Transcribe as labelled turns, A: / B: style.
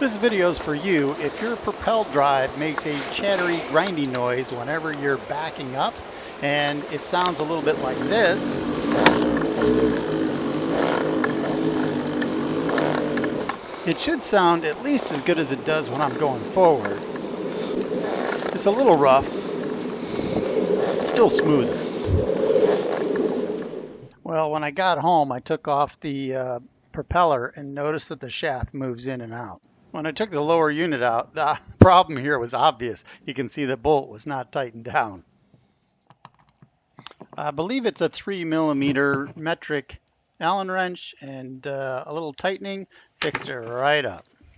A: This video is for you if your Propel drive makes a chattery grinding noise whenever you're backing up, and it sounds a little bit like this. It should sound at least as good as it does when I'm going forward. It's a little rough, it's still smoother. Well, when I got home, I took off the propeller and noticed that the shaft moves in and out. When I took the lower unit out, the problem here was obvious. You can see the bolt was not tightened down. I believe it's a 3mm metric Allen wrench, and a little tightening fixed it right up.